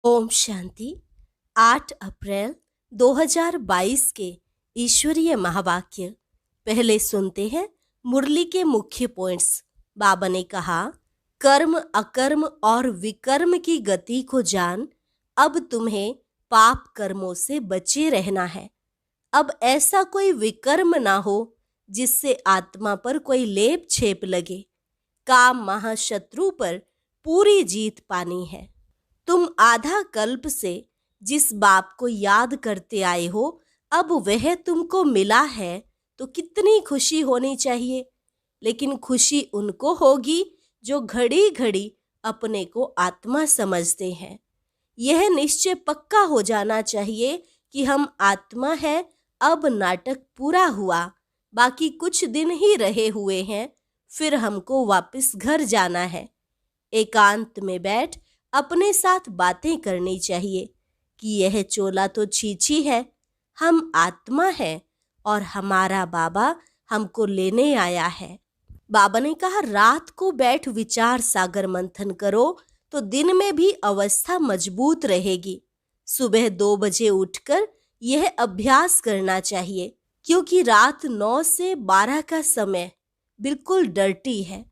ओम शांति। 8 अप्रैल 2022 के ईश्वरीय महावाक्य पहले सुनते हैं। मुरली के मुख्य पॉइंट्स। बाबा ने कहा, कर्म अकर्म और विकर्म की गति को जान। अब तुम्हें पाप कर्मों से बचे रहना है। अब ऐसा कोई विकर्म ना हो जिससे आत्मा पर कोई लेप छेप लगे। काम महाशत्रु पर पूरी जीत पानी है। तुम आधा कल्प से जिस बाप को याद करते आए हो, अब वह तुमको मिला है तो कितनी खुशी होनी चाहिए। लेकिन खुशी उनको होगी जो घड़ी घड़ी अपने को आत्मा समझते हैं। यह निश्चय पक्का हो जाना चाहिए कि हम आत्मा हैं। अब नाटक पूरा हुआ, बाकी कुछ दिन ही रहे हुए हैं, फिर हमको वापस घर जाना है। एकांत में बैठ अपने साथ बातें करनी चाहिए कि यह चोला तो छीछी है, हम आत्मा है और हमारा बाबा हमको लेने आया है। बाबा ने कहा, रात को बैठ विचार सागर मंथन करो तो दिन में भी अवस्था मजबूत रहेगी। सुबह 2 बजे उठकर यह अभ्यास करना चाहिए, क्योंकि रात 9 से 12 का समय बिल्कुल डर्टी है।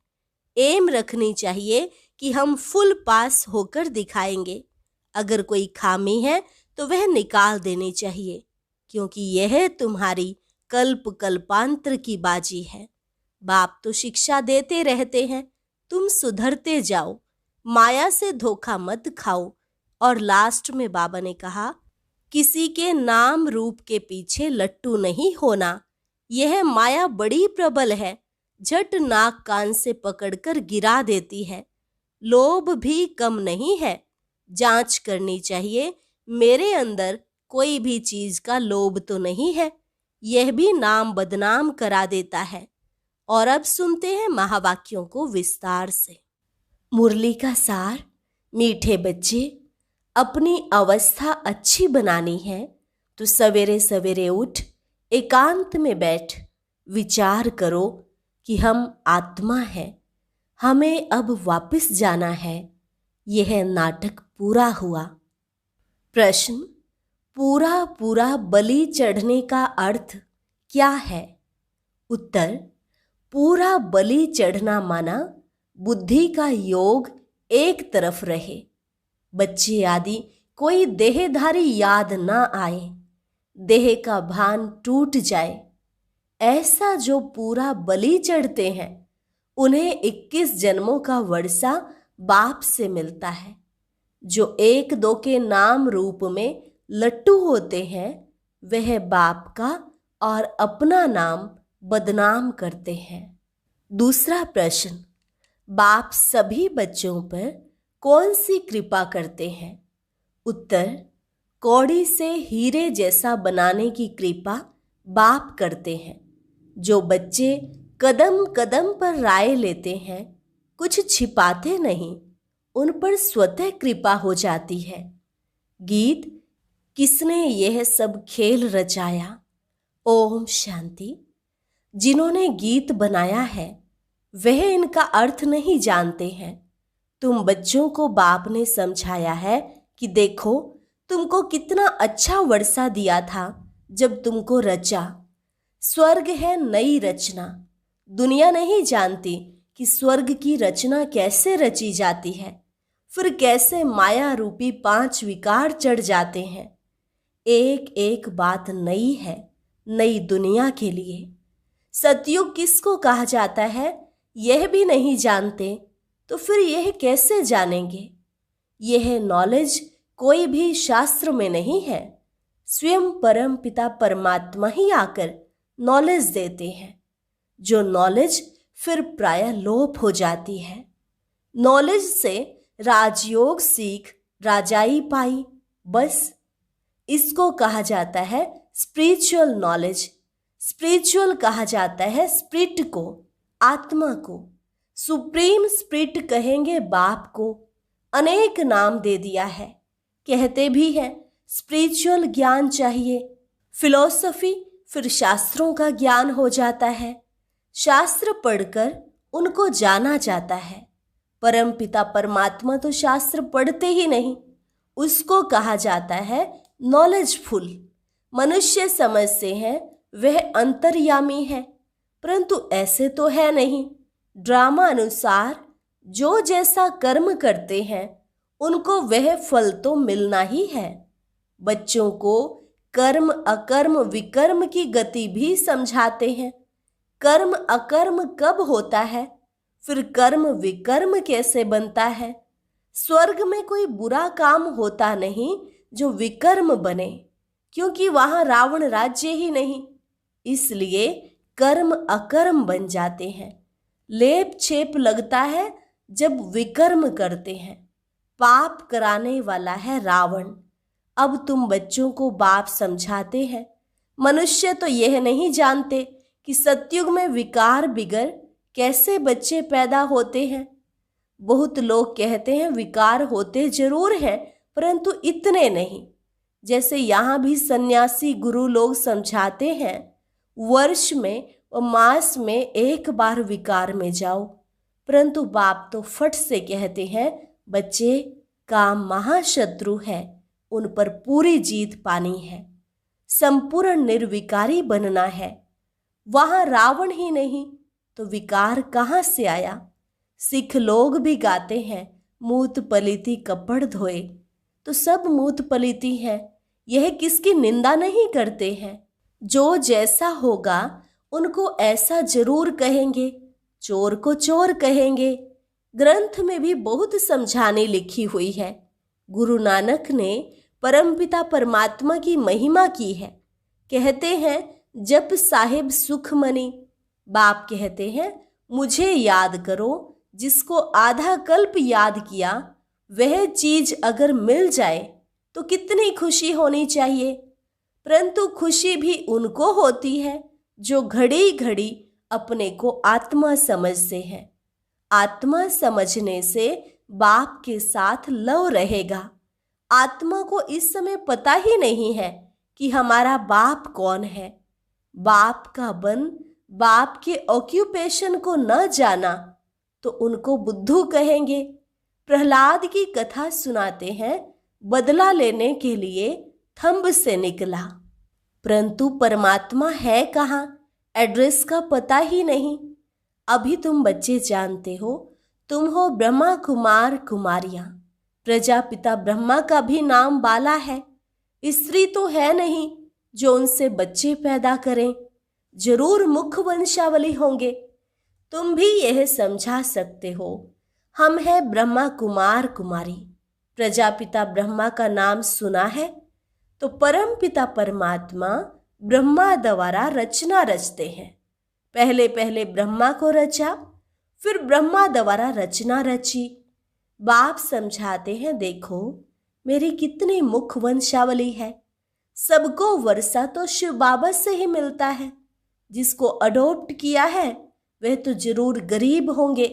एम रखनी चाहिए कि हम फुल पास होकर दिखाएंगे। अगर कोई खामी है तो वह निकाल देनी चाहिए, क्योंकि यह तुम्हारी कल्प कल्पांतर की बाजी है। बाप तो शिक्षा देते रहते हैं, तुम सुधरते जाओ, माया से धोखा मत खाओ। और लास्ट में बाबा ने कहा, किसी के नाम रूप के पीछे लट्टू नहीं होना। यह माया बड़ी प्रबल है, झट नाक कान से पकड़कर गिरा देती है। लोभ भी कम नहीं है, जांच करनी चाहिए मेरे अंदर कोई भी चीज का लोभ तो नहीं है। यह भी नाम बदनाम करा देता है। और अब सुनते हैं महावाक्यों को विस्तार से। मुरली का सार। मीठे बच्चे, अपनी अवस्था अच्छी बनानी है तो सवेरे सवेरे उठ एकांत में बैठ विचार करो कि हम आत्मा हैं, हमें अब वापस जाना है। यह नाटक पूरा हुआ। प्रश्न, पूरा पूरा बलि चढ़ने का अर्थ क्या है? उत्तर, पूरा बलि चढ़ना माना बुद्धि का योग एक तरफ रहे, बच्चे आदि कोई देहधारी याद ना आए, देह का भान टूट जाए। ऐसा जो पूरा बलि चढ़ते हैं उन्हें 21 जन्मों का वर्षा बाप से मिलता है। जो 1-2 के नाम रूप में लट्टू होते हैं वह बाप का और अपना नाम बदनाम करते हैं। दूसरा प्रश्न, बाप सभी बच्चों पर कौन सी कृपा करते हैं? उत्तर, कौड़ी से हीरे जैसा बनाने की कृपा बाप करते हैं। जो बच्चे कदम कदम पर राय लेते हैं, कुछ छिपाते नहीं, उन पर स्वतः कृपा हो जाती है। गीत, किसने यह सब खेल रचाया? ओम शांति। जिन्होंने गीत बनाया है वह इनका अर्थ नहीं जानते हैं। तुम बच्चों को बाप ने समझाया है कि देखो, तुमको कितना अच्छा वर्षा दिया था जब तुमको रचा। स्वर्ग है नई रचना। दुनिया नहीं जानती कि स्वर्ग की रचना कैसे रची जाती है, फिर कैसे माया रूपी 5 विकार चढ़ जाते हैं। एक एक बात नई है, नई दुनिया के लिए। सतयुग किसको कहा जाता है यह भी नहीं जानते, तो फिर यह कैसे जानेंगे? यह नॉलेज कोई भी शास्त्र में नहीं है। स्वयं परम पिता परमात्मा ही आकर नॉलेज देते हैं, जो नॉलेज फिर प्रायः लोप हो जाती है। नॉलेज से राजयोग सीख राजाई पाई, बस। इसको कहा जाता है स्पिरिचुअल नॉलेज। स्पिरिचुअल कहा जाता है स्पिरिट को, आत्मा को। सुप्रीम स्पिरिट कहेंगे बाप को। अनेक नाम दे दिया है। कहते भी हैं स्पिरिचुअल ज्ञान चाहिए। फिलॉसफी फिर शास्त्रों का ज्ञान हो जाता है। शास्त्र पढ़कर उनको जाना जाता है। परम पिता परमात्मा तो शास्त्र पढ़ते ही नहीं, उसको कहा जाता है नॉलेजफुल। मनुष्य समझते हैं वह अंतर्यामी है, परंतु ऐसे तो है नहीं। ड्रामा अनुसार जो जैसा कर्म करते हैं उनको वह फल तो मिलना ही है। बच्चों को कर्म अकर्म विकर्म की गति भी समझाते हैं। कर्म अकर्म कब होता है, फिर कर्म विकर्म कैसे बनता है। स्वर्ग में कोई बुरा काम होता नहीं जो विकर्म बने, क्योंकि वहां रावण राज्य ही नहीं, इसलिए कर्म अकर्म बन जाते हैं। लेप छेप लगता है जब विकर्म करते हैं। पाप कराने वाला है रावण। अब तुम बच्चों को बाप समझाते हैं। मनुष्य तो यह नहीं जानते कि सतयुग में विकार बिगड़ कैसे बच्चे पैदा होते हैं। बहुत लोग कहते हैं विकार होते जरूर हैं, परंतु इतने नहीं। जैसे यहाँ भी सन्यासी गुरु लोग समझाते हैं, वर्ष में और मास में एक बार विकार में जाओ, परंतु बाप तो फट से कहते हैं बच्चे काम महाशत्रु है, उन पर पूरी जीत पानी है, संपूर्ण निर्विकारी बनना है। वहां रावण ही नहीं तो विकार कहाँ से आया। सिख लोग भी गाते हैं मूत पलीती कपड़ धोए, तो सब मूत पलीती है, यह किसकी निंदा नहीं करते हैं। जो जैसा होगा उनको ऐसा जरूर कहेंगे, चोर को चोर कहेंगे। ग्रंथ में भी बहुत समझाने लिखी हुई है। गुरु नानक ने परमपिता परमात्मा की महिमा की है। कहते हैं जप साहिब सुखमनी। बाप कहते हैं मुझे याद करो। जिसको आधा कल्प याद किया वह चीज अगर मिल जाए तो कितनी खुशी होनी चाहिए। परंतु खुशी भी उनको होती है जो घड़ी घड़ी अपने को आत्मा समझते हैं। आत्मा समझने से बाप के साथ लव रहेगा। आत्मा को इस समय पता ही नहीं है कि हमारा बाप कौन है। बाप का बन बाप के ऑक्यूपेशन को न जाना तो उनको बुद्धू कहेंगे। प्रहलाद की कथा सुनाते हैं, बदला लेने के लिए थंब से निकला, परंतु परमात्मा है कहाँ, एड्रेस का पता ही नहीं। अभी तुम बच्चे जानते हो, तुम हो ब्रह्मा कुमार कुमारियां। प्रजापिता ब्रह्मा का भी नाम बाला है। स्त्री तो है नहीं जो उनसे बच्चे पैदा करें, जरूर मुख वंशावली होंगे। तुम भी यह समझा सकते हो, हम है ब्रह्मा कुमार कुमारी। प्रजापिता ब्रह्मा का नाम सुना है तो परम पिता परमात्मा ब्रह्मा द्वारा रचना रचते हैं। पहले पहले ब्रह्मा को रचा, फिर ब्रह्मा द्वारा रचना रची। बाप समझाते हैं देखो मेरी कितनी मुख वंशावली है। सबको वर्षा तो शिव बाबा से ही मिलता है। जिसको अडॉप्ट किया है वह तो जरूर गरीब होंगे।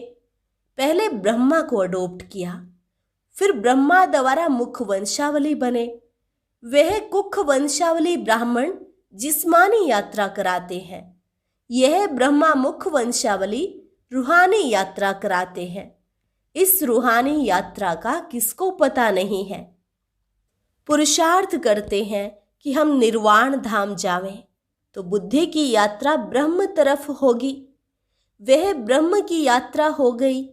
पहले ब्रह्मा को अडॉप्ट किया, फिर ब्रह्मा द्वारा मुख वंशावली बने। वह कुख वंशावली ब्राह्मण जिस्मानी यात्रा कराते हैं। यह ब्रह्मा मुख वंशावली रूहानी यात्रा कराते हैं। इस रूहानी यात्रा का किसको पता नहीं है। पुरुषार्थ करते हैं कि हम निर्वाण धाम जावें, तो बुद्धि की यात्रा ब्रह्म तरफ होगी। वह ब्रह्म की यात्रा हो गई।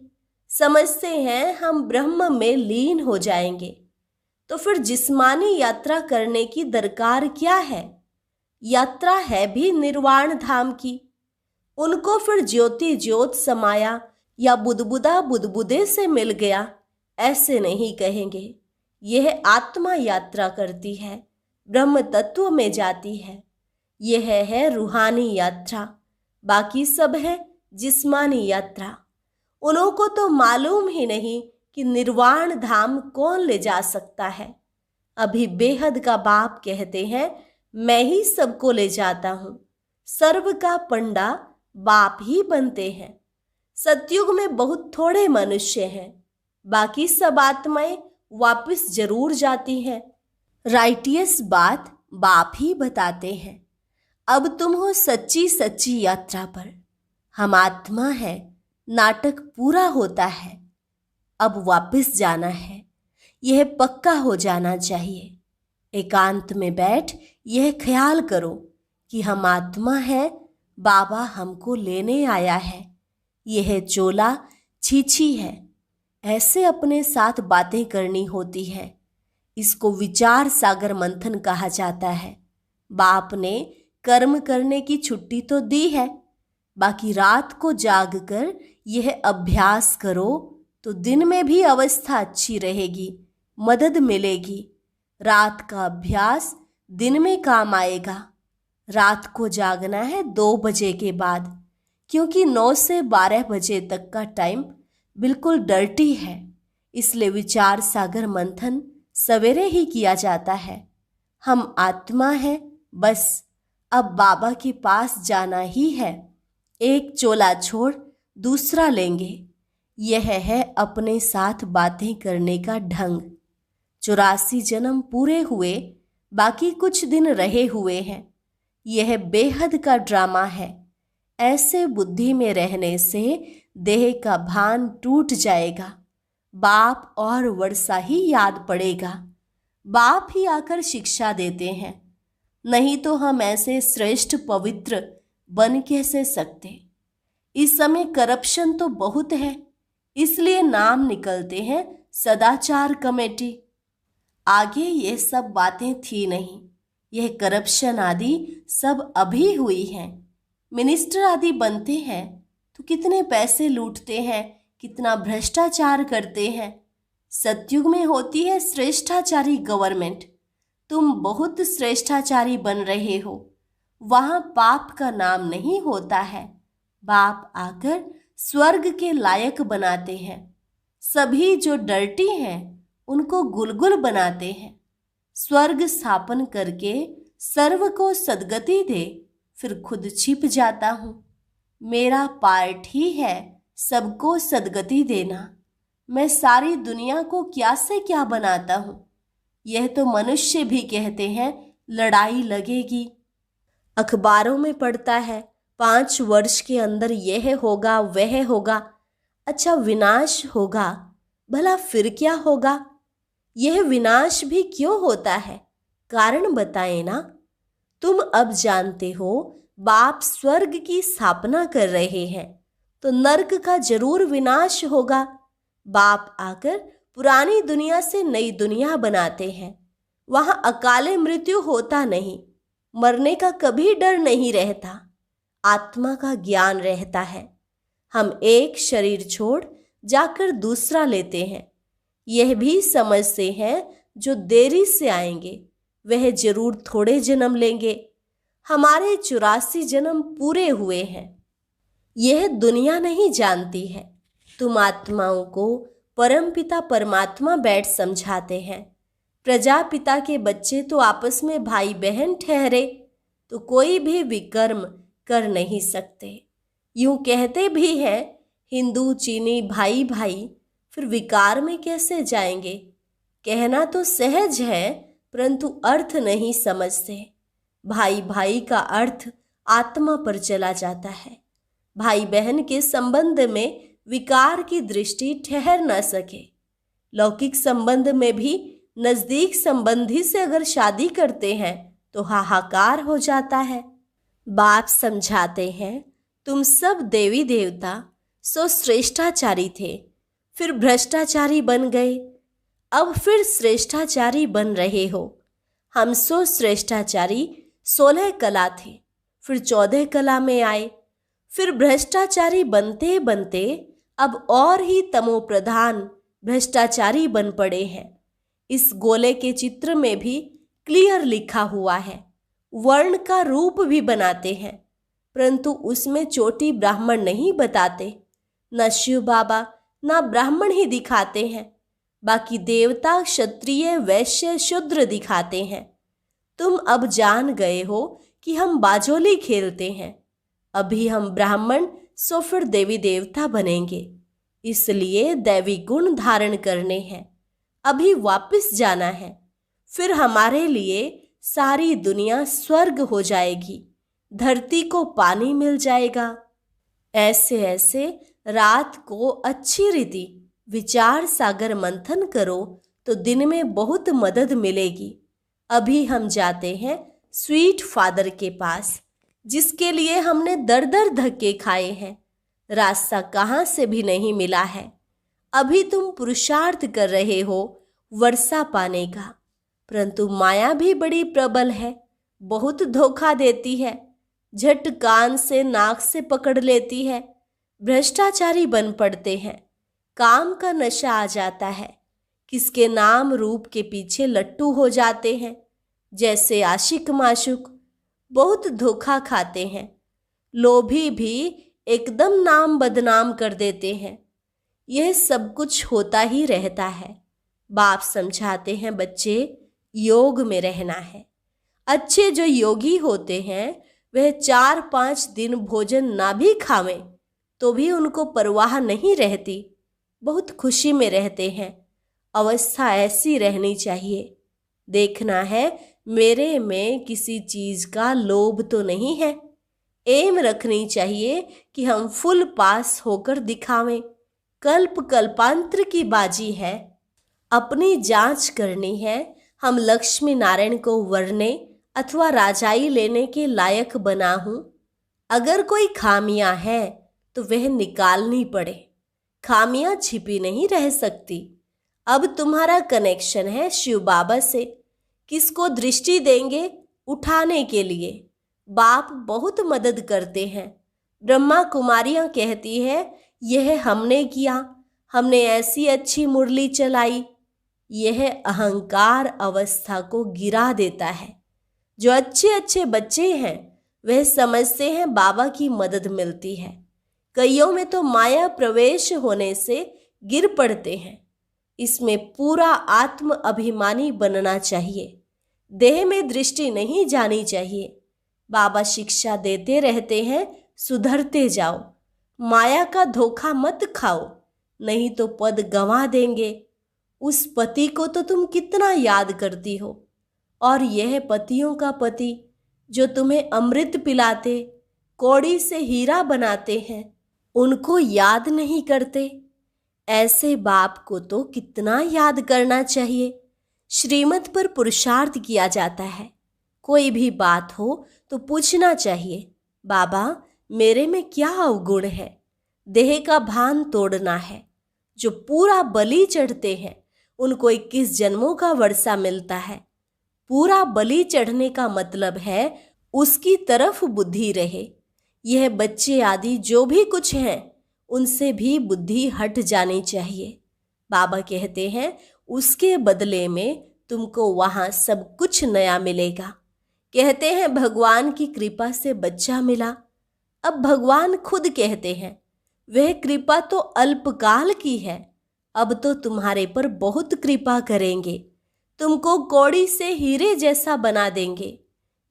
समझते हैं हम ब्रह्म में लीन हो जाएंगे, तो फिर जिस्मानी यात्रा करने की दरकार क्या है। यात्रा है भी निर्वाण धाम की। उनको फिर ज्योति ज्योत समाया या बुदबुदा बुदबुदे से मिल गया ऐसे नहीं कहेंगे। यह आत्मा यात्रा करती है, ब्रह्म तत्व में जाती है। यह है रूहानी यात्रा। बाकी सब है जिस्मानी यात्रा। उन्हों को तो मालूम ही नहीं कि निर्वाण धाम कौन ले जा सकता है। अभी बेहद का बाप कहते हैं मैं ही सबको ले जाता हूं। सर्व का पंडा बाप ही बनते हैं। सतयुग में बहुत थोड़े मनुष्य हैं, बाकी सब आत्माएं वापस जरूर जाती हैं। राइटियस बात बाप ही बताते हैं। अब तुम हो सच्ची सच्ची यात्रा पर। हम आत्मा है, नाटक पूरा होता है, अब वापस जाना है। यह पक्का हो जाना चाहिए। एकांत में बैठ यह ख्याल करो कि हम आत्मा है, बाबा हमको लेने आया है, यह चोला छीछी है। ऐसे अपने साथ बातें करनी होती है। इसको विचार सागर मंथन कहा जाता है। बाप ने कर्म करने की छुट्टी तो दी है, बाकी रात को जाग कर यह अभ्यास करो तो दिन में भी अवस्था अच्छी रहेगी, मदद मिलेगी। रात का अभ्यास दिन में काम आएगा। रात को जागना है 2 बजे के बाद, क्योंकि 9 से 12 बजे तक का टाइम बिल्कुल डर्टी है। इसलिए विचार सागर मंथन सवेरे ही किया जाता है। हम आत्मा है, बस अब बाबा के पास जाना ही है। एक चोला छोड़ दूसरा लेंगे। यह है अपने साथ बातें करने का ढंग। 84 जन्म पूरे हुए, बाकी कुछ दिन रहे हुए हैं। यह बेहद का ड्रामा है। ऐसे बुद्धि में रहने से देह का भान टूट जाएगा। बाप और वर्षा ही याद पड़ेगा। बाप ही आकर शिक्षा देते हैं, नहीं तो हम ऐसे श्रेष्ठ पवित्र बन कैसे सकते। इस समय करप्शन तो बहुत है, इसलिए नाम निकलते हैं सदाचार कमेटी। आगे ये सब बातें थी नहीं। यह करप्शन आदि सब अभी हुई हैं। मिनिस्टर आदि बनते हैं तो कितने पैसे लूटते हैं, कितना भ्रष्टाचार करते हैं। सतयुग में होती है श्रेष्ठाचारी गवर्नमेंट। तुम बहुत श्रेष्ठाचारी बन रहे हो। वहां पाप का नाम नहीं होता है। बाप आकर स्वर्ग के लायक बनाते हैं। सभी जो डर्टी हैं उनको गुलगुल बनाते हैं। स्वर्ग स्थापन करके सर्व को सदगति दे, फिर खुद छिप जाता हूं। मेरा पार्ट ही है सबको सदगति देना। मैं सारी दुनिया को क्या से क्या बनाता हूं। यह तो मनुष्य भी कहते हैं लड़ाई लगेगी। अखबारों में पढ़ता है 5 वर्ष के अंदर यह होगा वह होगा। अच्छा, विनाश होगा, भला फिर क्या होगा? यह विनाश भी क्यों होता है, कारण बताएं ना। तुम अब जानते हो बाप स्वर्ग की स्थापना कर रहे हैं, तो नरक का जरूर विनाश होगा। बाप आकर पुरानी दुनिया से नई दुनिया बनाते हैं। वहां अकाले मृत्यु होता नहीं, मरने का कभी डर नहीं रहता, आत्मा का ज्ञान रहता है। हम एक शरीर छोड़ जाकर दूसरा लेते हैं। यह भी समझते हैं जो देरी से आएंगे वह जरूर थोड़े जन्म लेंगे। हमारे 84 जन्म पूरे हुए हैं। यह दुनिया नहीं जानती है। तुम आत्माओं को परमपिता परमात्मा बैठ समझाते हैं। प्रजापिता के बच्चे तो आपस में भाई बहन ठहरे तो कोई भी विकर्म कर नहीं सकते। यूं कहते भी हैं हिंदू चीनी भाई भाई, फिर विकार में कैसे जाएंगे। कहना तो सहज है, परंतु अर्थ नहीं समझते। भाई भाई का अर्थ आत्मा पर चला जाता है। भाई बहन के संबंध में विकार की दृष्टि ठहर न सके। लौकिक संबंध में भी नजदीक संबंधी से अगर शादी करते हैं तो हाहाकार हो जाता है। बाप समझाते हैं तुम सब देवी देवता सो श्रेष्ठाचारी थे, फिर भ्रष्टाचारी बन गए, अब फिर श्रेष्ठाचारी बन रहे हो। हम सो श्रेष्ठाचारी 16 कला थे, फिर 14 कला में आए, फिर भ्रष्टाचारी बनते बनते अब और ही तमो प्रधान भ्रष्टाचारी बन पड़े हैं। इस गोले के चित्र में भी क्लियर लिखा हुआ है। वर्ण का रूप भी बनाते हैं, परंतु उसमें चोटी ब्राह्मण नहीं बताते। न शिव बाबा न ब्राह्मण ही दिखाते हैं, बाकी देवता क्षत्रिय वैश्य शूद्र दिखाते हैं। तुम अब जान गए हो कि हम बाजोली खेलते हैं। अभी हम ब्राह्मण सो फिर देवी देवता बनेंगे, इसलिए दैवी गुण धारण करने हैं। अभी वापस जाना है, फिर हमारे लिए सारी दुनिया स्वर्ग हो जाएगी, धरती को पानी मिल जाएगा। ऐसे ऐसे रात को अच्छी रीति विचार सागर मंथन करो तो दिन में बहुत मदद मिलेगी। अभी हम जाते हैं स्वीट फादर के पास, जिसके लिए हमने दर दर धक्के खाए हैं। रास्ता कहाँ से भी नहीं मिला है। अभी तुम पुरुषार्थ कर रहे हो वर्षा पाने का, परंतु माया भी बड़ी प्रबल है, बहुत धोखा देती है, झट कान से नाक से पकड़ लेती है। भ्रष्टाचारी बन पड़ते हैं, काम का नशा आ जाता है, किसके नाम रूप के पीछे लट्टू हो जाते हैं, जैसे आशिक माशुक। बहुत धोखा खाते हैं। लोभी भी एकदम नाम बदनाम कर देते हैं। यह सब कुछ होता ही रहता है। बाप समझाते हैं, बच्चे योग में रहना है। अच्छे जो योगी होते हैं वह 4-5 दिन भोजन ना भी खावें तो भी उनको परवाह नहीं रहती, बहुत खुशी में रहते हैं। अवस्था ऐसी रहनी चाहिए। देखना है मेरे में किसी चीज का लोभ तो नहीं है। एम रखनी चाहिए कि हम फुल पास होकर दिखावें। कल्प कल्पांतर की बाजी है। अपनी जांच करनी है, हम लक्ष्मी नारायण को वरने अथवा राजाई लेने के लायक बना हूं। अगर कोई खामियां है तो वह निकालनी पड़े। खामियां छिपी नहीं रह सकती। अब तुम्हारा कनेक्शन है शिव बाबा से। किसको दृष्टि देंगे उठाने के लिए? बाप बहुत मदद करते हैं। ब्रह्मा कुमारियां कहती है, यह हमने किया, हमने ऐसी अच्छी मुरली चलाई। यह अहंकार अवस्था को गिरा देता है। जो अच्छे अच्छे बच्चे हैं वह समझते हैं बाबा की मदद मिलती है। कईयों में तो माया प्रवेश होने से गिर पड़ते हैं। इसमें पूरा आत्म अभिमानी बनना चाहिए। देह में दृष्टि नहीं जानी चाहिए। बाबा शिक्षा देते रहते हैं, सुधरते जाओ। माया का धोखा मत खाओ, नहीं तो पद गंवा देंगे। उस पति को तो तुम कितना याद करती हो, और यह पतियों का पति जो तुम्हें अमृत पिलाते, कौड़ी से हीरा बनाते हैं, उनको याद नहीं करते। ऐसे बाप को तो कितना याद करना चाहिए। श्रीमत पर पुरुषार्थ किया जाता है। कोई भी बात हो तो पूछना चाहिए, बाबा मेरे में क्या अवगुण है? देह का भान तोड़ना है। जो पूरा बलि चढ़ते हैं उनको 21 जन्मों का वर्षा मिलता है। पूरा बलि चढ़ने का मतलब है उसकी तरफ बुद्धि रहे। यह बच्चे आदि जो भी कुछ हैं उनसे भी बुद्धि हट जानी चाहिए। बाबा कहते हैं उसके बदले में तुमको वहां सब कुछ नया मिलेगा। कहते हैं भगवान की कृपा से बच्चा मिला। अब भगवान खुद कहते हैं वह कृपा तो अल्पकाल की है, अब तो तुम्हारे पर बहुत कृपा करेंगे, तुमको कौड़ी से हीरे जैसा बना देंगे।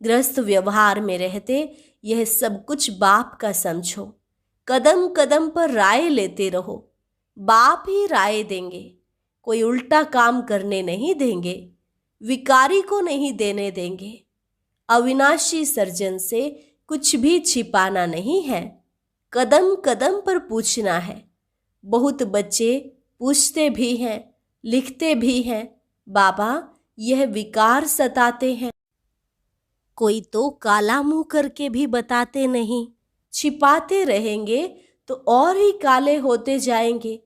गृहस्थ व्यवहार में रहते यह सब कुछ बाप का समझो। कदम कदम पर राय लेते रहो, बाप ही राय देंगे। कोई उल्टा काम करने नहीं देंगे, विकारी को नहीं देने देंगे। अविनाशी सर्जन से कुछ भी छिपाना नहीं है, कदम कदम पर पूछना है। बहुत बच्चे पूछते भी हैं, लिखते भी हैं, बाबा यह विकार सताते हैं। कोई तो काला मुंह करके भी बताते नहीं। छिपाते रहेंगे तो और ही काले होते जाएंगे।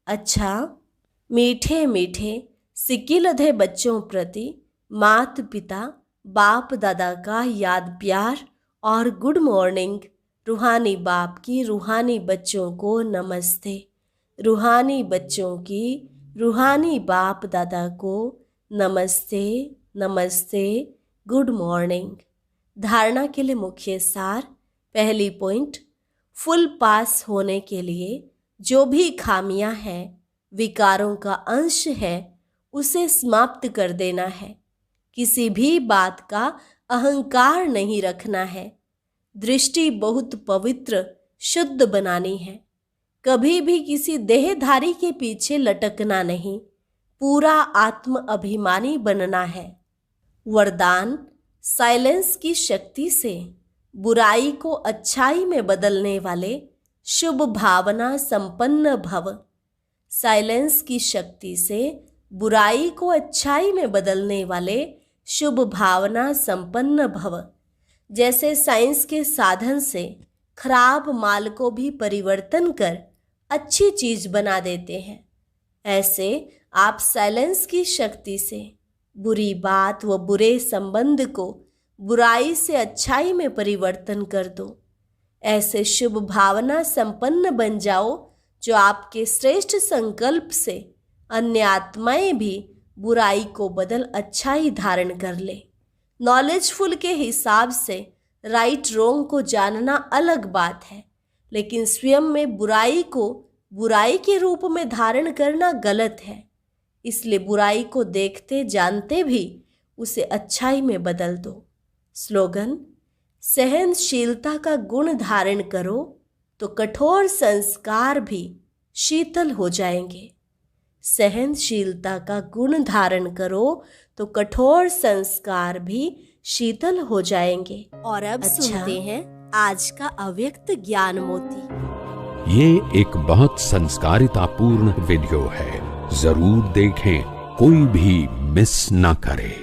अच्छा, मीठे मीठे सिकिलधे बच्चों प्रति मात पिता बाप दादा का याद प्यार और गुड मॉर्निंग। रूहानी बाप की रूहानी बच्चों को नमस्ते। रूहानी बच्चों की रूहानी बाप दादा को नमस्ते नमस्ते, गुड मॉर्निंग। धारणा के लिए मुख्य सार। पहली पॉइंट, फुल पास होने के लिए जो भी खामियां हैं, विकारों का अंश है, उसे समाप्त कर देना है। किसी भी बात का अहंकार नहीं रखना है। दृष्टि बहुत पवित्र शुद्ध बनानी है। कभी भी किसी देहधारी के पीछे लटकना नहीं, पूरा आत्म अभिमानी बनना है। वरदान, साइलेंस की शक्ति से बुराई को अच्छाई में बदलने वाले शुभ भावना संपन्न भव। साइलेंस की शक्ति से बुराई को अच्छाई में बदलने वाले शुभ भावना संपन्न भव। जैसे साइंस के साधन से खराब माल को भी परिवर्तन कर अच्छी चीज बना देते हैं, ऐसे आप साइलेंस की शक्ति से बुरी बात व बुरे संबंध को बुराई से अच्छाई में परिवर्तन कर दो। ऐसे शुभ भावना संपन्न बन जाओ जो आपके श्रेष्ठ संकल्प से अन्य आत्माएं भी बुराई को बदल अच्छाई धारण कर ले। नॉलेजफुल के हिसाब से राइट रोंग को जानना अलग बात है, लेकिन स्वयं में बुराई को बुराई के रूप में धारण करना गलत है। इसलिए बुराई को देखते जानते भी उसे अच्छाई में बदल दो। स्लोगन: सहनशीलता का गुण धारण करो तो कठोर संस्कार भी शीतल हो जाएंगे। सहनशीलता का गुण धारण करो तो कठोर संस्कार भी शीतल हो जाएंगे। और अब सुनते हैं आज का अव्यक्त ज्ञान मोती। ये एक बहुत संस्कारितापूर्ण वीडियो है, जरूर देखें, कोई भी मिस ना करे।